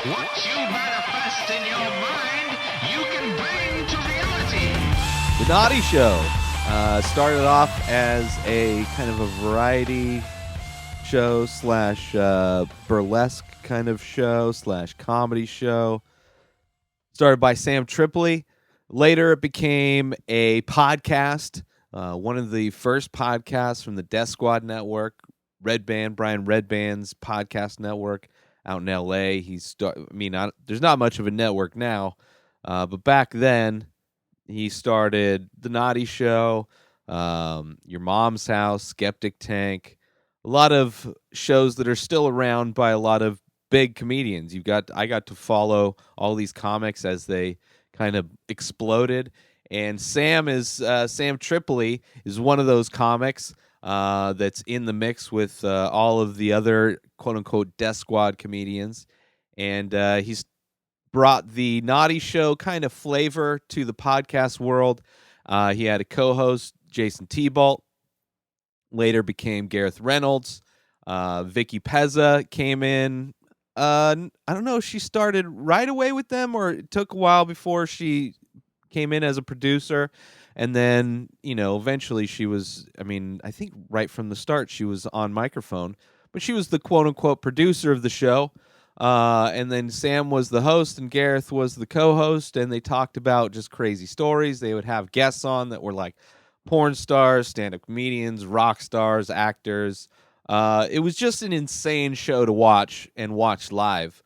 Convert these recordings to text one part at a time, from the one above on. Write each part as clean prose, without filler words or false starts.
What you manifest in your mind, you can bring to reality. The Naughty Show started off as a kind of a variety show slash burlesque kind of show slash comedy show. Started by Sam Tripoli. Later, it became a podcast. One of the first podcasts from the Death Squad Network, Brian Redband's podcast network out in L.A. There's not much of a network now, but back then, he started The Naughty Show, Your Mom's House, Skeptic Tank, a lot of shows that are still around by a lot of big comedians. I got to follow all these comics as they kind of exploded, and Sam Tripoli is one of those comics that's in the mix with all of the other quote-unquote Death Squad comedians, and he's brought the Naughty Show kind of flavor to the podcast world. He had a co-host, Jayson Thibault, later became Gareth Reynolds. Vicky Pezza came in. I don't know if she started right away with them or it took a while before she came in as a producer. And then, eventually she was, I think right from the start she was on microphone, but she was the quote-unquote producer of the show. And then Sam was the host and Gareth was the co-host, and they talked about just crazy stories. They would have guests on that were like porn stars, stand-up comedians, rock stars, actors. It was just an insane show to watch and watch live.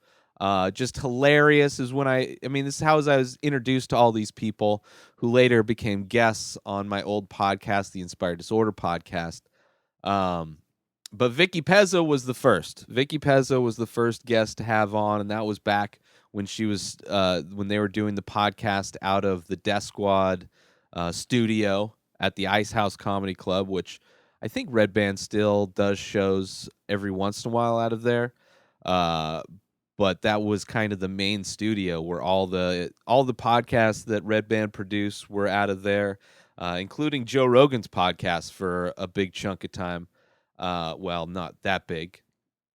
Just hilarious is this is how I was introduced to all these people who later became guests on my old podcast, the Inspired Disorder podcast. But Vicky Pezza was the first. Vicky Pezza was the first guest to have on, and that was back when she was when they were doing the podcast out of the Death Squad studio at the Ice House Comedy Club, which I think Red Band still does shows every once in a while out of there. But that was kind of the main studio where all the podcasts that Red Band produced were out of there, including Joe Rogan's podcast for a big chunk of time. Well, not that big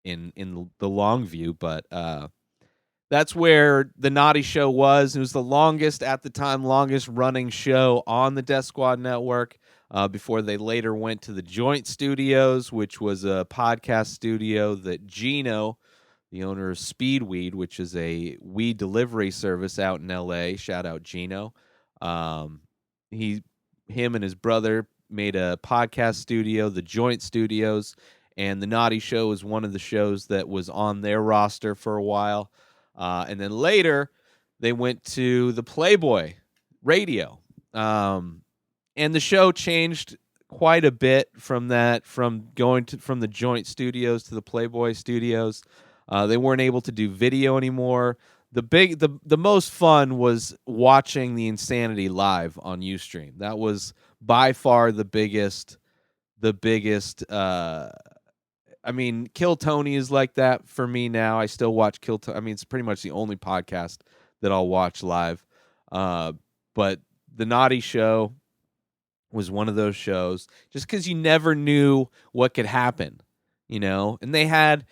in the long view, but that's where the Naughty Show was. It was the longest running show on the Death Squad Network before they later went to the Joint Studios, which was a podcast studio that Gino, the owner of Speedweed, which is a weed delivery service out in L.A., shout out Gino. Him and his brother made a podcast studio, the Joint Studios, and the Naughty Show was one of the shows that was on their roster for a while. And then later, they went to the Playboy Radio. And the show changed quite a bit from that, from the Joint Studios to the Playboy Studios. They weren't able to do video anymore. The most fun was watching the insanity live on Ustream. That was by far the biggest. Kill Tony is like that for me now. I still watch Kill Tony. It's pretty much the only podcast that I'll watch live. But the Naughty Show was one of those shows just because you never knew what could happen, And they had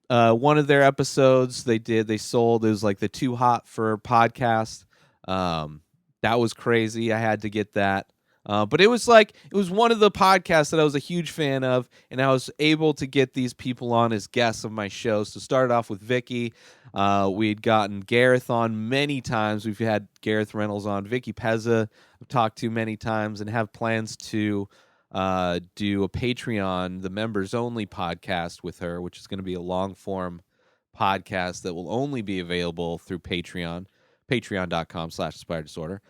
one of their episodes they sold. It was like the Too Hot for podcast. That was crazy. I had to get that. But it was one of the podcasts that I was a huge fan of, and I was able to get these people on as guests of my show. So started off with Vicky. We'd gotten Gareth on many times. We've had Gareth Reynolds on. Vicky Pezza I've talked to many times and have plans to do a Patreon, the members only podcast with her, which is going to be a long form podcast that will only be available through Patreon, patreon.com/Inspired Disorder,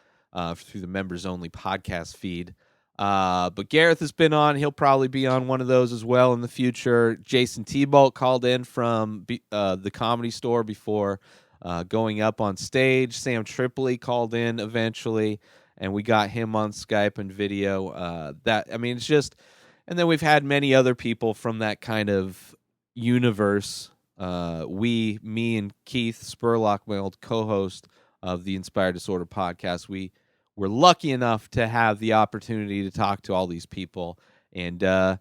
through the members only podcast feed. But Gareth has been on. He'll probably be on one of those as well in the future. Jayson Thibault called in from the Comedy Store before going up on stage. Sam Tripoli called in eventually, and we got him on Skype and video. It's just, and then we've had many other people from that kind of universe. Me and Keith Spurlock, my old co-host of the Inspired Disorder podcast, we were lucky enough to have the opportunity to talk to all these people, and there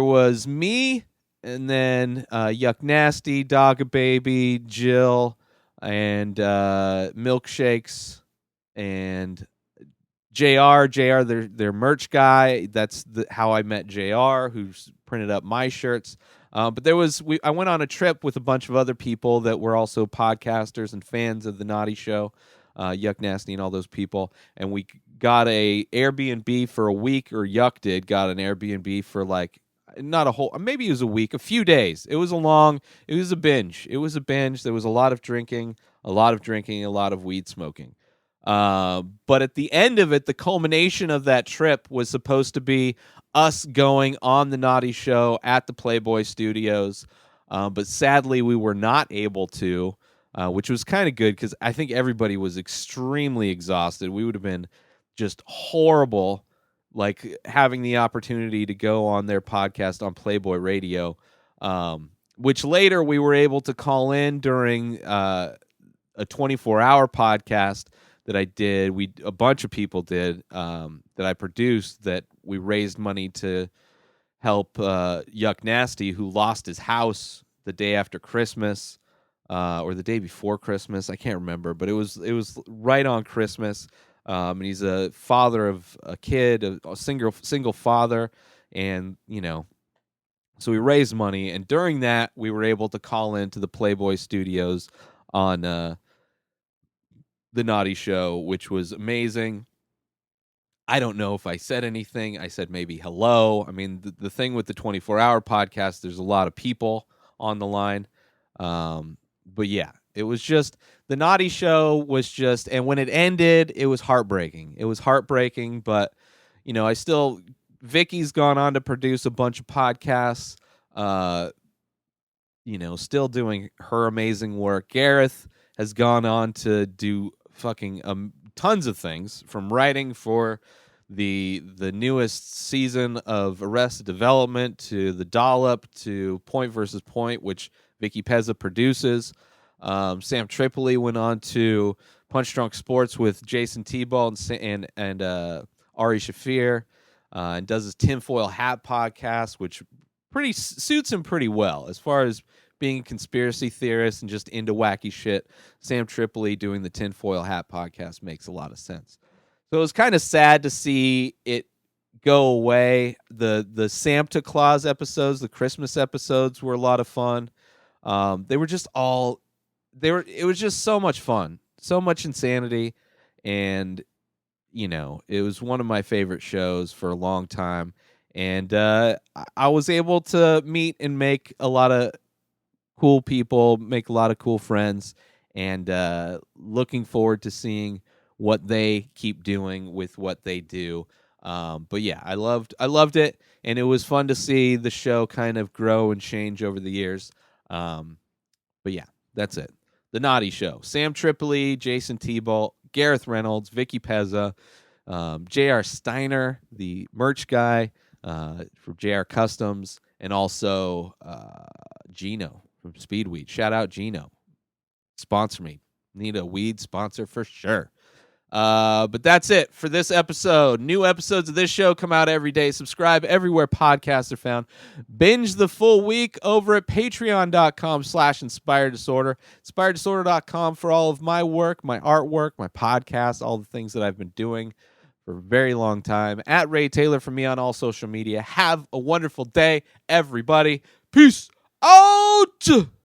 was me, and then Yuck Nasty, Dog Baby, Jill, and Milkshakes, and JR, their merch guy. That's how I met JR, who's printed up my shirts. But I went on a trip with a bunch of other people that were also podcasters and fans of the Naughty Show, Yuck Nasty and all those people, and we got a Airbnb for a week, or Yuck got an Airbnb for like not a whole, maybe it was a week, a few days. It was a binge. It was a binge. There was a lot of drinking, a lot of weed smoking. But at the end of it, the culmination of that trip was supposed to be us going on the Naughty Show at the Playboy Studios. But sadly, we were not able to, which was kind of good because I think everybody was extremely exhausted. We would have been just horrible, like having the opportunity to go on their podcast on Playboy Radio, which later we were able to call in during a 24-hour podcast that I did. A bunch of people did, that I produced, that we raised money to help Yuck Nasty, who lost his house the day after Christmas, or the day before Christmas. I can't remember, but it was right on Christmas. And he's a father of a kid, a single father, and so we raised money. And during that, we were able to call into the Playboy Studios on the Naughty Show, which was amazing. I don't know if I said anything. I said maybe hello. I mean, the thing with the 24-hour podcast, there's a lot of people on the line. But yeah, it was just, the Naughty Show was just, and when it ended, it was heartbreaking. It was heartbreaking, but, Vicky's gone on to produce a bunch of podcasts, still doing her amazing work. Gareth has gone on to do fucking tons of things, from writing for the newest season of Arrested Development, to The Dollop, to Point versus Point, which Vicky Pezza produces. Sam Tripoli went on to Punch Drunk Sports with Jayson Thibault and Ari Shafir, and does his Tinfoil Hat podcast, which suits him pretty well as far as being a conspiracy theorist and just into wacky shit. Sam Tripoli doing the Tinfoil Hat podcast makes a lot of sense. So it was kind of sad to see it go away. The Santa Claus episodes, the Christmas episodes, were a lot of fun. They were just it was just so much fun, so much insanity, and it was one of my favorite shows for a long time. And I was able to meet and make a lot of cool people, make a lot of cool friends, and looking forward to seeing what they keep doing with what they do. But yeah, I loved it, and it was fun to see the show kind of grow and change over the years. But yeah, that's it. The Naughty Show. Sam Tripoli, Jayson Thibault, Gareth Reynolds, Vicky Pezza, J.R. Steiner, the merch guy from J.R. Customs, and also Gino from Speedweed. Shout out Gino. Sponsor me. Need a weed sponsor for sure. But that's it for this episode. New episodes of this show come out every day. Subscribe everywhere podcasts are found. Binge the full week over at patreon.com/inspireddisorder. Inspireddisorder.com for all of my work, my artwork, my podcast, all the things that I've been doing for a very long time. At Ray Taylor for me on all social media. Have a wonderful day, everybody. Peace out.